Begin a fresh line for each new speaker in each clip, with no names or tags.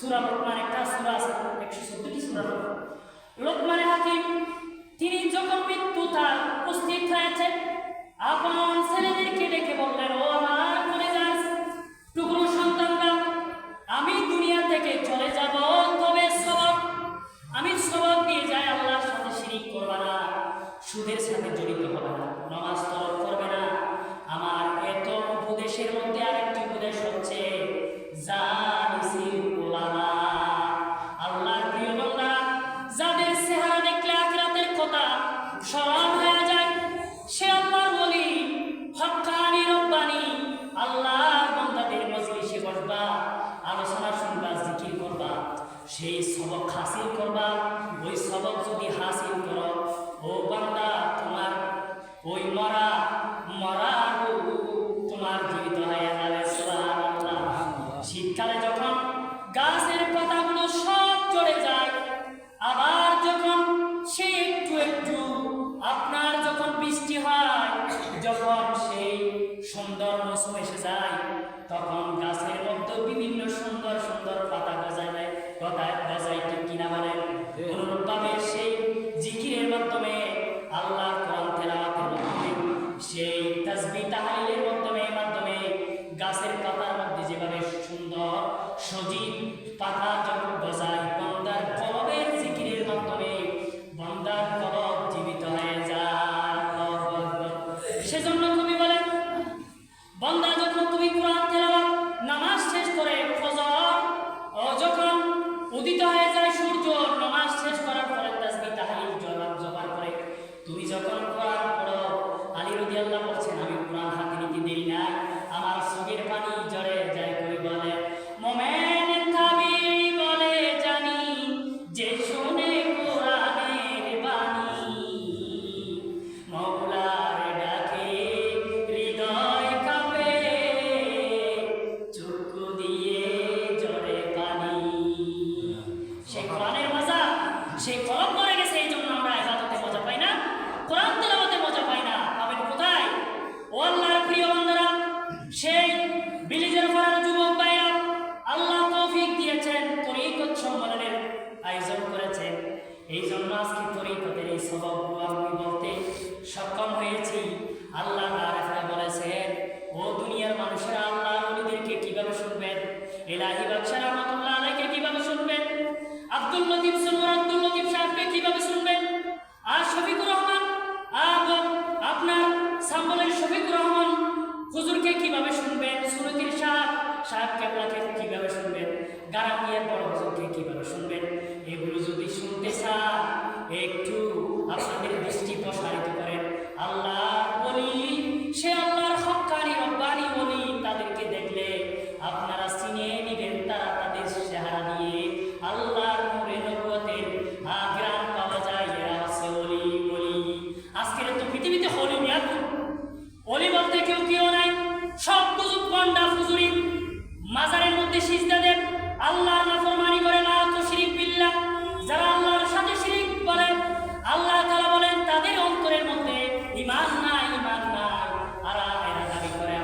সূরা লোকমান একটা সূরা আছে 114টি সূরা। লোকমান হাকিম তিনি যখন মৃত্যু তার উপস্থিত হয়েছে আপন ছেলেদেরকে ডেকে বললেন, ও আমার কলেজার টুকরো সন্তানরা, আমি দুনিয়া থেকে চলে যাব, তবে আমি সবক দিয়ে যাই, আল্লাহর সাথে শিরিক করবে না, সুদের সাথে জড়িত হবে না, নামাজ তরক করবে না। আমার এত উপদেশের মধ্যে আরেকটি উপদেশ হচ্ছে জালিসিল উলামা। আল্লাহর প্রিয় বান্দা, যাদের চেহারা দেখলে আখিরাতের কথা স্মরণ হয়ে যায়, সে আল্লাহর ওলি, হক্কানি রব্বানি। আল্লাহর বান্দাদের মজলিসে বসবা, আলোচনা শুনবা, জিকির করবা, সেই সবক হাসিল করবা। ওই সবক যদি হাসিল করো, ও বান্দা, তোমার ওই মরা তোমার জীবিত হয়ে যাবে। সুবহানাল্লাহ। শীতকালে যখন গাছের পাতাগুলো সব ঝরে যায়, আবার যখন সে একটু একটু আপনার যখন বৃষ্টি হয়, যখন সেই সুন্দর মৌসুম এসে যায়, তখন গাছের মধ্যে বিভিন্ন সুন্দর সুন্দর পাতা গজায় ঠিক কিনা বলেন? অনুরূপভাবে সেই জিকিরের মাধ্যমে, আল্লাহর কোরআন তেলাওয়াতের মাধ্যমে, সেই তাসবিহ তাহলিলের মাধ্যমে গাছের পাতার মধ্যে যেভাবে সুন্দর সজীব পাতা যখন গজায়, বান্দার কলবের জিকিরের মাধ্যমে বান্দার কলব জীবিত হয়ে যায়। সেজন্য কবি বলেন, বান্দা যখন তুমি কোরআন তেলাওয়াত নামাজ শেষ করে ফজর যখন উদিত হয়ে যায় সূর্য, নামাজ শেষ করার পরে তাসবিহ তাহলিল জবার করে তুমি যখন কোরআন পড়ো, আলী রাদিয়াল্লাহু বলছেন, আমি কোরআন হাতে নিতে দেরি না, আমার চোখের পানি ঝরে যায়। কই বলে, মোমেন তাবিঈ বলে জানি, যে শুনে কোরআনের বাণী, মওলার ডাকে হৃদয় কাঁপে, চক্ষু দিয়ে ঝরে পানি। সেই কোরআনের মজা, সেই কলম পড়ে গেছে, এই জন্য আমরা ইবাদতে মজা পাই না, কোরআন তেলাওয়াতে মজা পাই না। পাবেন কোথায়? ও আল্লাহর প্রিয় বান্দারা, সেই বিলিজের পাড়ার যুবক ভাইরা, আল্লাহ তৌফিক দিয়েছেন, তরিকত সম্মেলনের আয়োজন করেছেন। এই জন্য আজকে তরিকতের এই সবকগুলো আমি বলতে সক্ষম হয়েছি। আল্লাহ তাআলা বলেছেন, ও দুনিয়ার মানুষেরা, আল্লাহর ওলিদেরকে কিভাবে শুনবেন? ইলাহি বাদশা রাহমাতুল্লাহ আলাইহিকে কিভাবে শুনবেন? আব্দুল লতিফ সাহেবকে কিভাবে শুনবেন? আর শফিকুর রহমান, আপনার সাম্বলের শফিকুর রহমান হুজুরকে কিভাবে শুনবেন? সুরতির সাহেব কেবলাকে কিভাবে শুনবেন? গারামিয়ার বড় হুজুরকে কিভাবে শুনবেন? এগুলো যদি শুনতে চান, একটু আপনাদের দৃষ্টি প্রসারিত করেন। আল্লাহ ওলি, সে আল্লাহর হক্কানি রব্বানি ওলি, তাদেরকে দেখলে আপনারা চিনে নিবেন, তারা তাদের চেহারা দিয়ে আল্লাহর নূরে নবুয়তের ঘ্রাণ পাওয়া যায়। এরা হচ্ছে ওলি। আজকের তো পৃথিবীতে হলি মিয়াদ, ওলি বলতে কেউ নাই, সব গুজব গন্ডা ফুজুরি, মাজারের মধ্যে সিজদা দেন, আল্লাহর নাফরমানি করে, লা তুশরিক বিল্লাহ। যারা আল্লাহর সাথে শিরিক করে, আল্লাহ তাআলা বলেন তাদের অন্তরের মধ্যে ঈমান নাই। এরা দাবি করে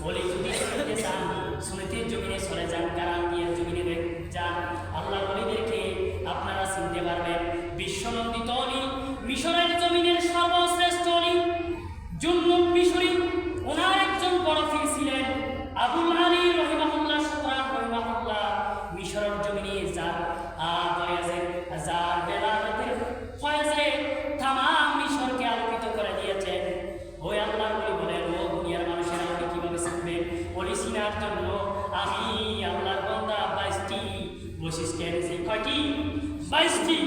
ওলি। যদি শুনতে চান, সুন্নতের জমিনে চলে যান, গারামিয়ার জমিনে যান, আল্লাহর ওলিদেরকে আপনারা চিনতে পারবেন। বিশ্বনন্দিত ওলি, মিশরের জমিনের সর্বশ্রেষ্ঠ ওলি জুন্নুব মিশরি, ওনার একজন বড় পীর ছিলেন আবুল আলী রহিমাহুল্লাহ, শুকরান রহিমাহুল্লাহ। মিশরের জমিনে যার বেলায়েতের ফয়েজে তামাম মিশরকে আলোকিত করে দিয়েছেন। ওই আল্লাহর ওলি বলেন, ও দুনিয়ার মানুষেরা, ওলি কিভাবে চিনবেন? ওলি চিনার জন্য আমি আল্লাহর বান্দা 22টি বৈশিষ্ট্য এনেছি। কয়টি? 22টি।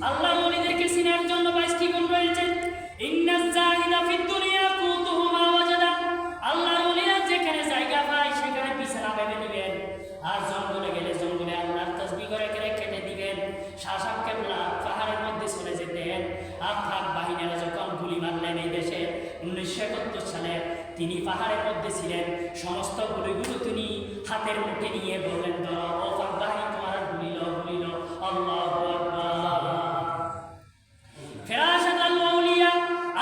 আল্লাহর ওলিদেরকে চিনার জন্য 22টি গুণ রয়েছে। ইন্নাজ জাহিদা ফিদ দুনিয়া কুতুহু মা ওয়াজাদা। আল্লাহর ওলিরা যেখানে জায়গা পায় সেখানে বিছানা বেঁধে দিবেন, আর জঙ্গলে গেলে জঙ্গলে আল্লাহর তাসবিহ করে কেটে দিবেন। শাহ সাহেব কেবলা পাহাড়ের মধ্যে চলে যেতেন। আফগান বাহিনীরা যখন গুলি মারলেন এই দেশে 1971 সালে, তিনি পাহাড়ের মধ্যে ছিলেন। সমস্ত গুলিগুলো তিনি হাতের মুঠে নিয়ে বললেন, ধরো, ও আফগান বাহিনী, তোমার গুলি লো। আল্লাহু আকবার। ফেরাসত আল-আউলিয়া,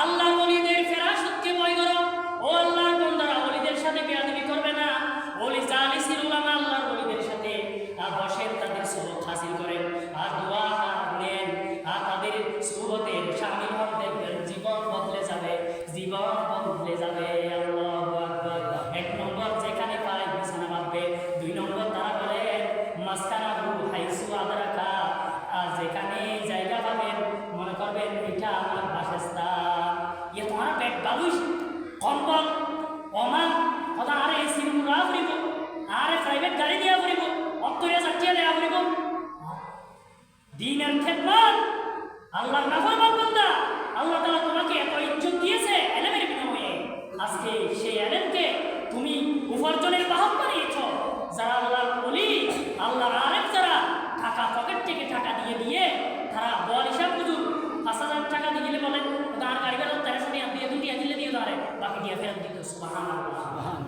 আল্লাহর ওলিদের ফেরাসতকে ভয় করো। ও আল্লাহর বান্দারা, ওলিদের সাথে বেয়াদবি করবে না। ওলি জালিসিল উলামা, আল্লাহর ওলিদের সাথে বসে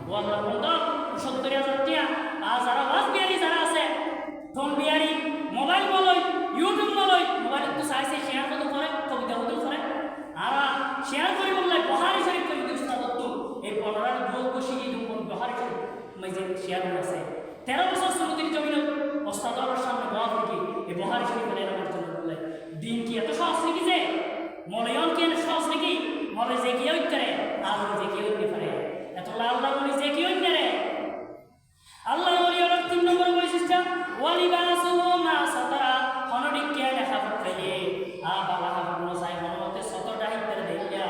ও আল্লাহ বন্ধ 70,000 টিয়া আর যারা ওয়াজ বিহারি যারা আছে ফোন বিহারি মোবাইল বলই ইউটিউব বলই মোবাইল তো চাইছে শেয়ার কত করে কবিতা কত করে আর শেয়ার করি বললে বহারি শরীফ করি উস্তাদ তো এই 15 দুধ বসি এই বহারি শরীফ মাঝে শেয়ার আছে 13 বছর সুন্নতির জমিন ওস্তাদর সামনে বহার কি এই বহারি শরীফ বলে আমার জন্য বলে দিন কি এত সহজ নাকি যে মলয়ন কি সহজ নাকি মলে যে কি হইতে পারে আর যে কি হইতে পারে এত লাল লাল বলি যে কি হইতে পারে আল্লাহ ওলি হলো 3 নম্বর বৈশিষ্ট্য ওয়ালিবাসুহু মা সাতারা হনডিক কে লেখা পড়তে বাবা হাবুল সাই মনতে সত ডাইতে দেইয়া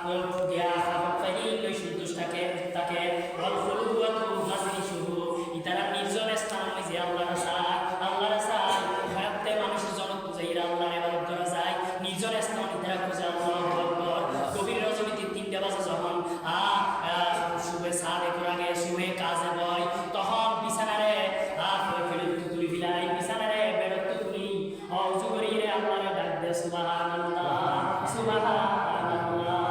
ওই দিয়া হাবতে এই শুদ্ধটাকে তাকে ওয়াল খুলুওয়াতু মাজলিসুহু ইতারা নির্জন স্থান যে আল্লাহর রাসূল ভাবতে মানুষের জনক বুঝাইরা আল্লাহর ইবাদত করা যায় নির্জন স্থান ইতারা খুঁজে আল্লাহু আকবার গভীর রজনীতে 3টা বাজে যখন শুভে সাদে কোরআনে শুভে কাজে বয় তখন বিছানারে ফেলে তুলি ফিলাই বিছানারে বেড়ত তুলি অজু করি রে আল্লাহর ডাক দে সুবহানাল্লাহ সুবহানাল্লাহ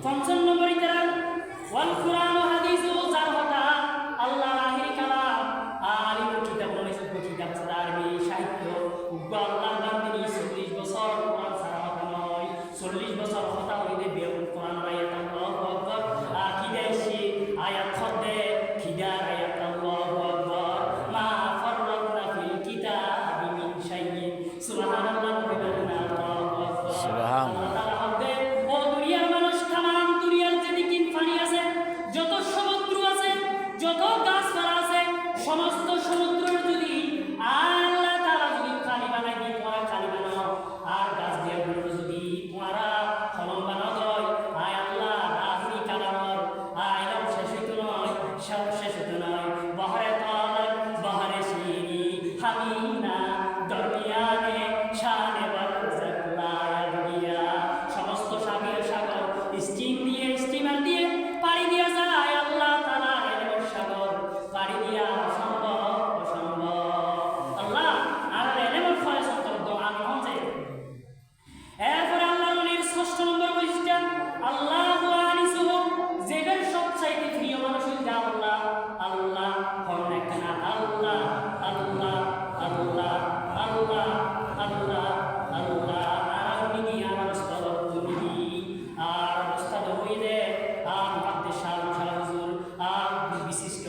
5 নম্বর ইতারা ওয়াল কুরআন ও হাদিস ও যার কথা আল্লাহর আখির কালাম আলিম কিতাব রয়েছে কিতাব আরবি সাহিত্য উগ্র আল্লাহর বান্দিনী 40 বছর কোরআন ছাড়া কথা নয় 40 বছর কথা হইলে বেউল কোরআন আয়াত আল্লাহু আকবার আকিদাইছি আয়াত খদে খিদার আয়াত আল্লাহু আকবার মা ফাররাতনা ফিল কিতাবি মিন শাইইন সুবহানাল্লাহ আল্লাহু আকবার সুবহানাল্লাহ ও দুনিয়ার মানুষ তামাম দুনিয়ার যেদিকে পানি আছে যত সমুদ্র আছে যত গাছপালা আছে সমস্ত সমুদ্রের যদি আল্লাহ তাআলা যদি পানি বানাই দিয়ে তোমরা পানি বানাও আর গাছ দিয়ে যদি তোমরা ফলন বানাও হয় আয় আল্লাহ আখরি কালামর আয় নাম শেষ হইতো নয় সব শেষ হইতো নয় বাহারে তালাক বাহারে শিরি হামিনা দরমিয়ানে শানে বারজাক লায়া সমস্ত সাগর সাগর স্টিম দিয়ে স্টিমার দিয়ে পাড়ি দিয়া যায় আল্লাহ তাআলা এর সাগর পাড়ি দিয়া অসম্ভব আল্লাহ আর এর ফলে সন্তর দোয়া নন যায় এরপরে আল্লাহর নবীর 6 নম্বর বৈশিষ্ট্য আল্লাহু আনিসুহু যেটার সবচাইতে প্রিয় মানুষ হইল আল্লাহ আল্লাহ হন একনা আল্লাহ আল্লাহ আল্লাহ আল্লাহ আল্লাহ আল্লাহ আর আপনি আমার উস্তাদ তুমি আর উস্তাদ হইলে মুহাদ্দিস শাহ হুজুর বিশিষ্ট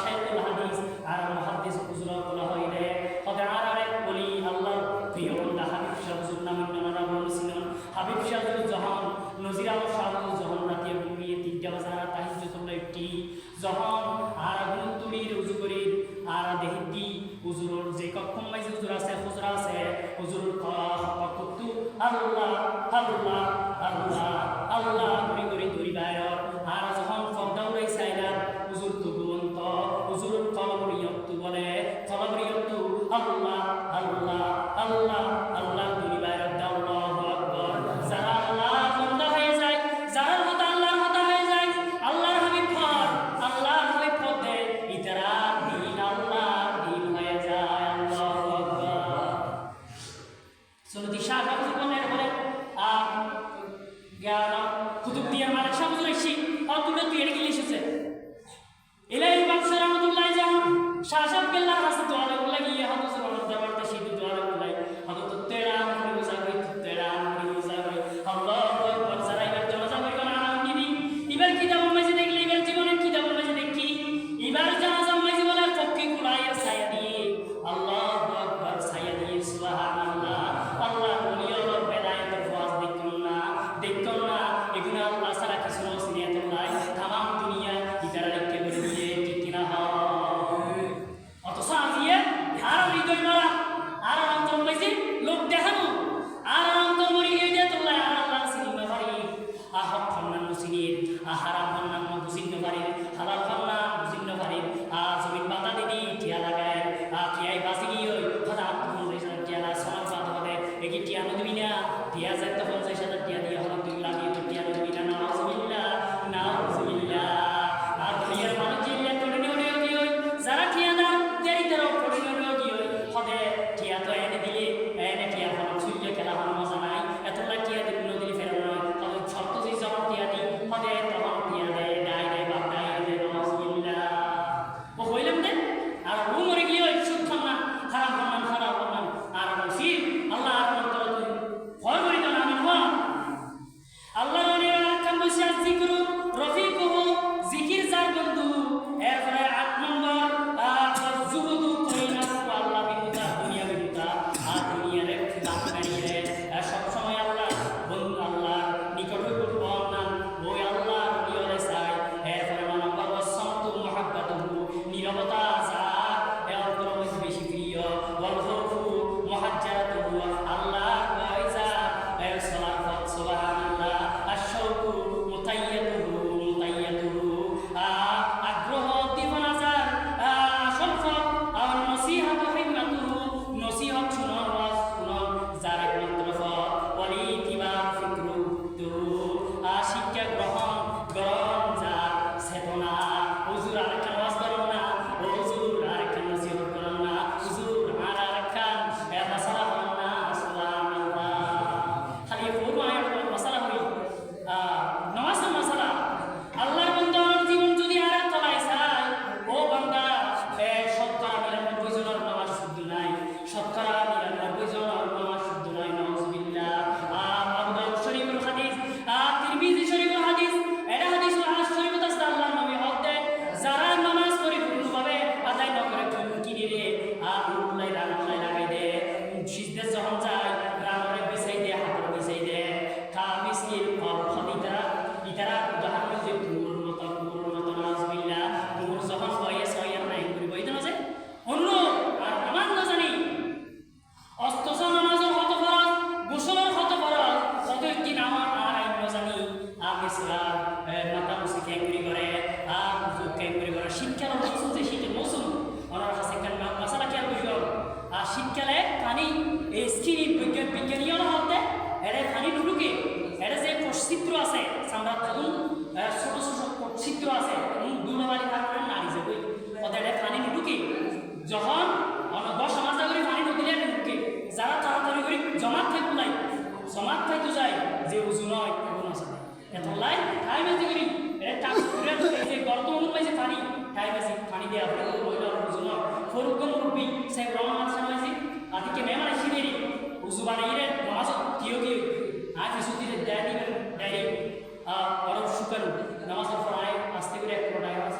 শাইখুল হাদিস আর মুহাদ্দিস হুজুর বলা হইলে তবে আর আরেক বলি আল্লাহর প্রিয় বান্দা হাবিব শাহ হুজুর নামে নানা বলছিলেন হাবিব শাহ হুজুর যখন নজির আলম শাহ হুজুর যখন রাতে ঘুমিয়ে 3টা বাজার তাহিজ্জুদুল্লাহ একটি যখন আর গুণতুলির উজু করি আর দেহিদি হুজুরের যে কক্ষম মাইজি হুজুর আছে হুজুর আছে হুজুর কক্কতু আল্লাহ আল্লাহ আল্লাহ আল্লাহ করি করি দরি বাইর আর যখন পর্দা উড়াই চাইলাম হুজুর তুগুন্ত হুজুর কলবরিয়তু বলে কলবরিয়তু আল্লাহ আল্লাহ আল্লাহ আল্লাহ দরি বাইর আল্লাহু আকবার যারা আল্লাহ বন্ধ হয়ে যায় যারা হতা আল্লাহর হতা হয়ে যায় আল্লাহর হাবিব ফর আল্লাহর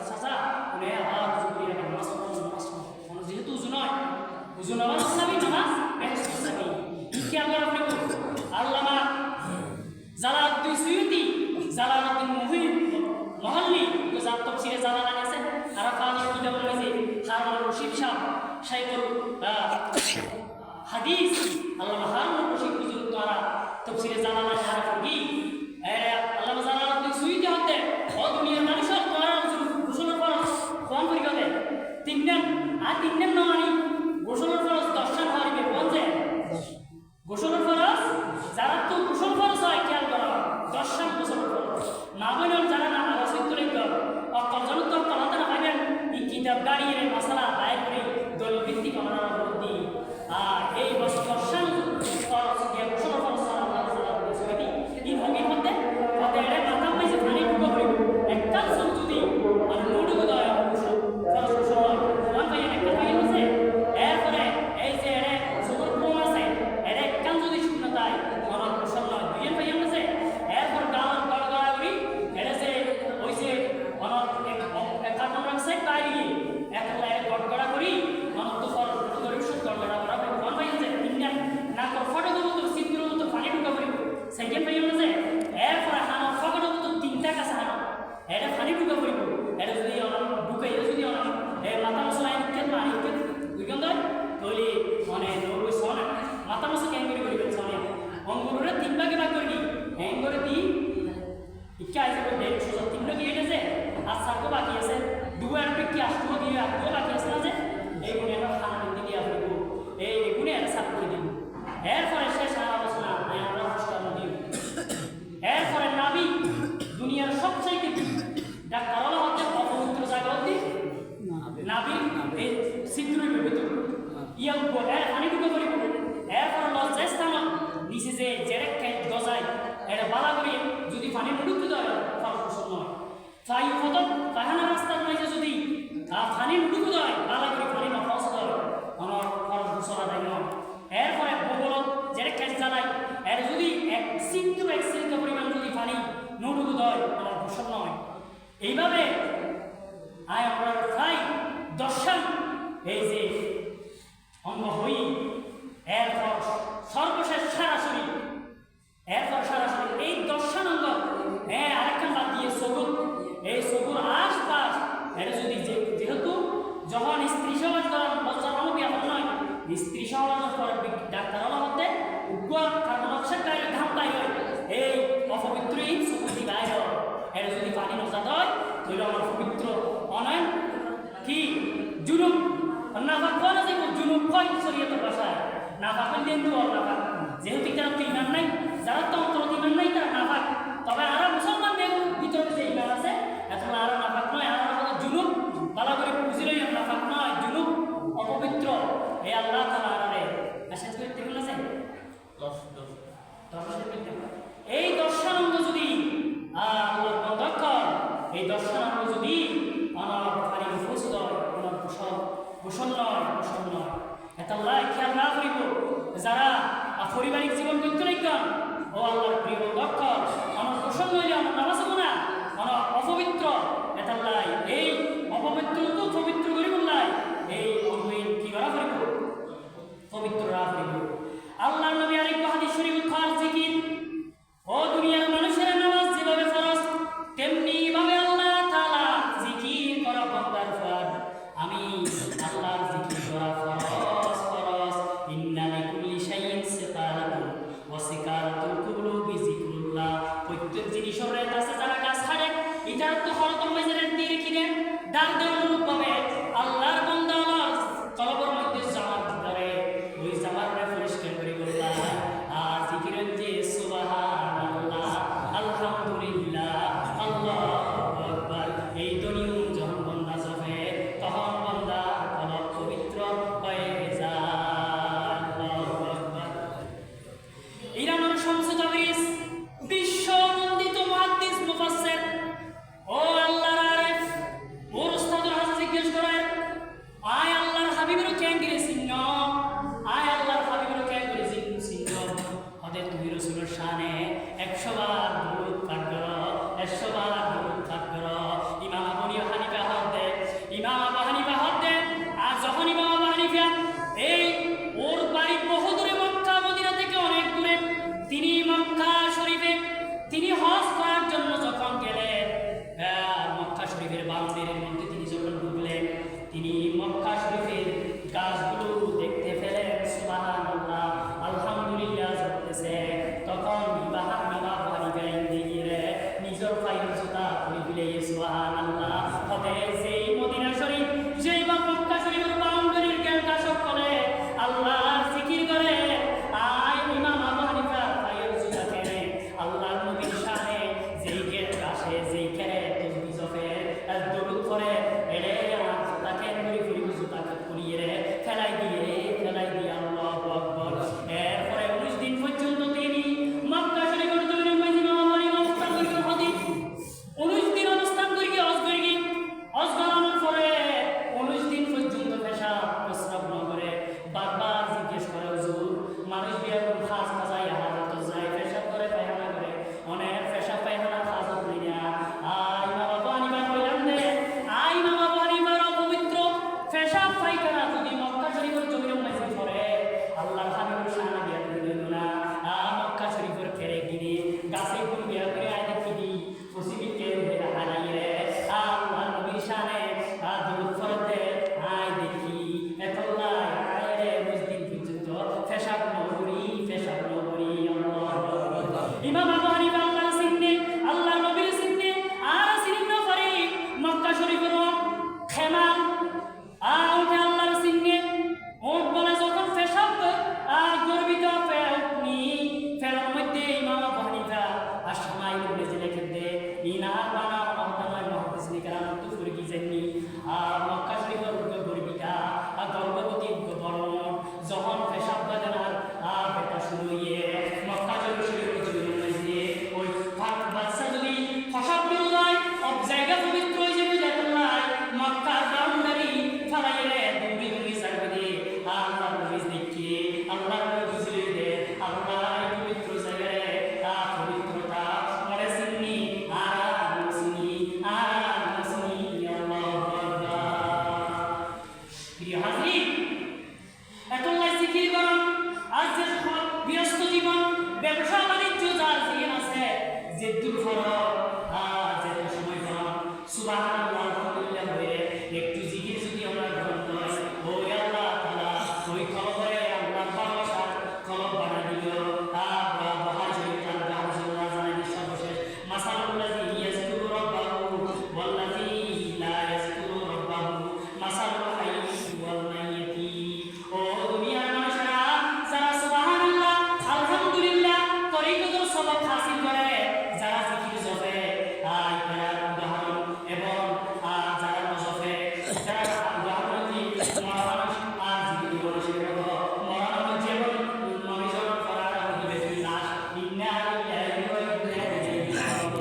সাজা উনি আবার উজু করিয়া নামাজ পড়েন যেহেতু উজু নয় উজু নামাজ সাবি নামাজ বেহেশত সাবি কি আমরা আপনি আল্লামা জালালউদ্দিন সুয়ুতি জালালউদ্দিন মহল্লি যার তাফসীরে জালালান আছে আরাফানি কিতাব রয়েছে হারুন রশিদ শাহ শাইখুল হাদিস আল্লামা হারুন রশিদ হুজুর দ্বারা তাফসীরে জালালান আরাফা কি আল্লামা জালালউদ্দিন সুয়ুতি হতে ও দুনিয়ার মানুষের দ্বারা গোসলের ফরজ কোন পরিকতে তিনজন আর তিনজন নমানি গোসলের ফরজ 10 হারিবে কোন যে গোসলের ফরজ যারা তো গোসল ফরজ হয় খেয়াল করো 10 গোসলের ফরজ না বলেন যারা না আলোচিত করে অকল জনতা কলাতে না পাবেন এই কিতাব গাড়িয়ে মশলা দায়ের করে দল ভিত্তিক আমরা বুদ্ধি আর এই বছর 10 ফরজ দিয়ে গোসলের ফরজ আল্লাহ তাআলা বলেছেন এই ভগির মধ্যে ওদের মাথা পাইছে পানি ডুবো করে একটা যদি আর মুড়ি গোদায় গোসল ফরজ গোসল কোন ভাই একটা ভাই আছে এরপরে এই যে এর সুন্দর কোন আছে এর একটা যদি শূন্যতায় ফরজ গোসল নয় দুই ভাই আছে এরপর গাল গড়গড়াগড়ি এর যে ওই যে অনর এক কার্টন রাখছে তাই একলা এক গড়গড়া করি অনন্ত ফরজ করে শুদ্ধ গড়গড়া করা কোন ভাই আছে তিনজন না কর ফটো দেব তো চিত্র তো পানি ঢুকা করি সেকেন্ড ভাই আছে এরপর হানো ফটো তো তিনটা কাছে হানো এটা পানি ঢুকা করি এটা যদি অনর ঢুকাই যদি অনর এ মাথা মশলা আইনকে পানি কে দুইজন ধর কইলি মানে নরুই সোনা মাথা মশলা কেন করি করি সোনা অঙ্গুরে তিন ভাগে ভাগ করি হ্যাং করে দি ইচ্ছা আছে বলে সুযোগ তিন ভাগে গেছে আর সাতটা বাকি আছে দুয়ার কি আসতো দিয়ে আটটা বাকি আছে না যে এই গুণে আমরা খানা দিতে দিয়ে আসবো এই গুণে আর সাত করে দিব এরপরে শেষ আলোচনা আমরা প্রশ্ন দিব এরপরে নাবি দুনিয়ার সবচাইতে ডাক্তার হলো হচ্ছে অপবিত্র জায়গা হচ্ছে নাবি এই ছিদ্রের ভিতর ইয়া এর পানি ঢুকে পড়িব এরপর লজ্জা স্থান নিচে যে জেরেক খাই গজায় এটা বালা করি যদি পানি ঢুকতে দেয় ফরজ নয় ফাই কত পাহানা রাস্তার মাঝে যদি পানি ঢুকে দেয় বালা করি পানি না ফরজ দেয় আমার ফরজ গোসল আদায় নয় এরপরে বগল জেরেক খাই জ্বালাই এর যদি এক সিদ্ধ পরিমাণ যদি পানি নুডুকু দেয় আমার গোসল নয় এইভাবে আয় আমরা প্রায় 10 এই যে অঙ্গ হই এরপর সর্বশেষ সরাসরি এরপর সরাসরি এই 10 অঙ্গ আরেকটা বাদ দিয়ে সবুর এই সবুর আশপাশ এটা যদি যেহেতু যখন স্ত্রী সমাজ করেন লজ্জা নবী আমার নয় স্ত্রী সমাজের পরে ডাক্তার হলো মধ্যে উগ্র কার্বন অক্সাইড ঘাম পাই হয় এই অপবিত্র এই সবুজি বাইর হয় এটা যদি পানি নজাত হয় তাহলে আমার পবিত্র অনয়ন কি জুনুব নাফাক কোন আছে জুনুব কয় শরীয়তের ভাষায় নাফাক দিন তো নাফাক যেহেতু তারা তো ইমান নাই যারা তো অন্তর ইমান নাই তারা নাফাক তবে আর মুসলমানদের ভিতরে যে ইমান আছে এখন আর নাফাক নয় আর জুনুব ভালো করে বুঝিলেই নাফাক নয় জুনুব অপবিত্র এই আল্লাহ তাআলা আরে আশাস করতে কোন আছে 10 এই 10 অঙ্গ যদি আল্লাহ বন্ধক এই 10 অঙ্গ যদি অনর পানি ফুসদ অনর গোসল নয় এটা আল্লাহ খেয়াল না করিব যারা পারিবারিক জীবন করতে রাখেন ও আল্লাহর প্রিয় বন্ধক অনর গোসল নইলে অনর নামাজ হবে না অনর অপবিত্র এটা আল্লাহ খেমাল উঠে আল্লাহর সিংহে উঠ বলে যখন পেশাব গর্বিত উঠনি ফেরার মধ্যে ইমাম আবু হানিফা আর সময় উঠে লেখে দে ইনার বানা মহতামায় মহাদিস নিকারাম তো ফুরি কি জানি মক্কা শরীফের গর্বিতা গর্ভবতী বরণ যখন পেশাব বাজার বেটা শুরু হইয়ে মক্কা শরীফের জীবনে ওই বাচ্চা যদি ফসাব বের হয় অব জায়গা পবিত্র হয়ে যাবে যাতলাই মক্কার বাউন্ডারি ফালাইলে দুই দুই সারবে দে আল্লাহর নবী দেখি আল্লাহর নবী বুঝিয়ে দে আল্লাহ এই পবিত্র জায়গায় পবিত্রতা মরে সিন্নি আর মুসনি আল্লাহু আকবার। প্রিয় হাজির এতলাই জিকির করুন আজ যে ব্যস্ত জীবন ব্যবসা বাণিজ্য যার জীবন আছে যে দুর্ঘর যে সময় করুন সুবহানাল্লাহ আলহামদুলিল্লাহ হয়ে একটু জিকির যদি আমরা গ্রহণ করি ওই আল্লাহ তাআলা ওই খবরে আমরা ভালোবাসা খবর বানা দিল বাহাজুর তার বাহাজুল্লাহ জানানি সর্বশেষ মাসালুল্লাযী ইয়াজকুরু রাব্বাহু ওয়াল্লাযী লা ইয়াজকুরু রাব্বাহু মাসালুল হাইয়্যি ওয়াল মাইয়্যিতি। ও দুনিয়ার মানুষেরা যারা সুবহানাল্লাহ আলহামদুলিল্লাহ তরিকতুল সবক হাসিল করে যারা জিকির জপে এটার উদাহরণ এবং যারা নজফে যারা উদাহরণ কি মানুষ জিকির করে সেটা মরানো যেমন নমিজন করার হইবে লাশ ইন্না লিল্লাহি ওয়া ইন্না ইলাইহি রাজিউন।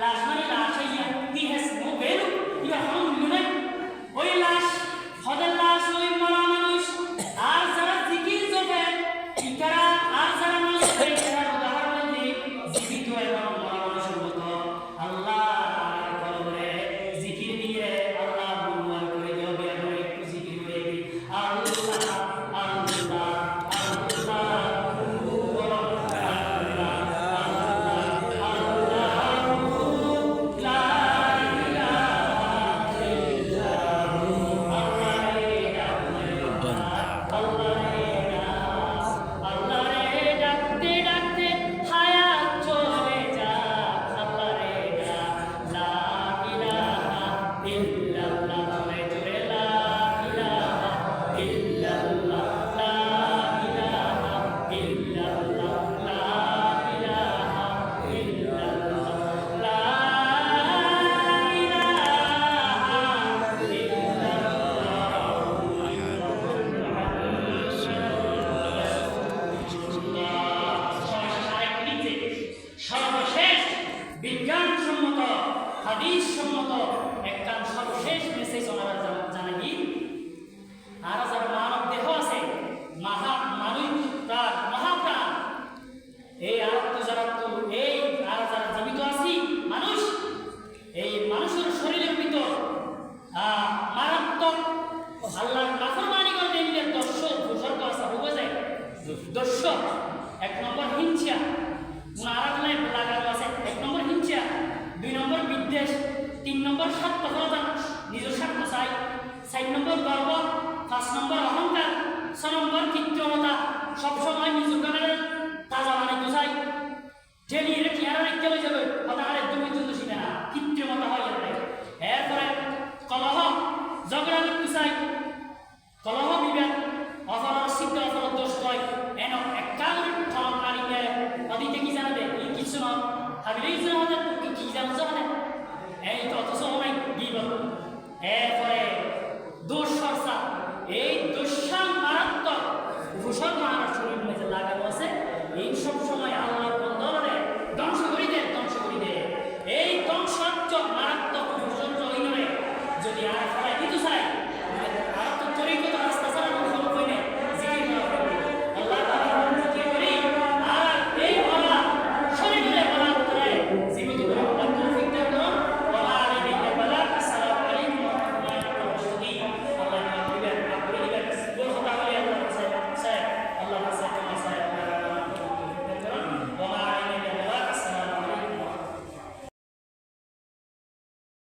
লাশ মানে লাশ ইয়া the has no value you are হাউন ইউনাইট ওই লাশ হদের লাশ ওই মরা মানুষ আর যারা জিকির জপে ইকারা আর যারা নজফে এটার উদাহরণ কি জীবিত এবং মরা মানুষের মতো আল্লাহ কলমে জিকির দিয়ে আল্লাহ মনোয়ার করে দেবে এবং একটু জিকির করে দিই আল্লাহ আল্লাহ সর্বশেষ বিজ্ঞানসম্মত হাদিসসম্মত একটা সর্বশেষ মেসেজ ওনারা জানাবি আর যারা মানব দেহ আছে মানুষ প্রাণ মহাপ্রাণ এই আত্ম যারা এই আর যারা জীবিত আছি মানুষ এই মানুষের শরীরের ভিতর মারাত্মক আল্লাহর নাফরমানি করতে নিলে দর্শক ভূস্বর্গ আছে বুঝে যায় দর্শক এক নম্বর হিংসা আরাধনায় লাগানো আছে এক নম্বর হিংসা দুই নম্বর বিদ্বেষ তিন নম্বর স্বার্থপরতা নিজের স্বার্থ চাই চার নম্বর গর্ব পাঁচ নম্বর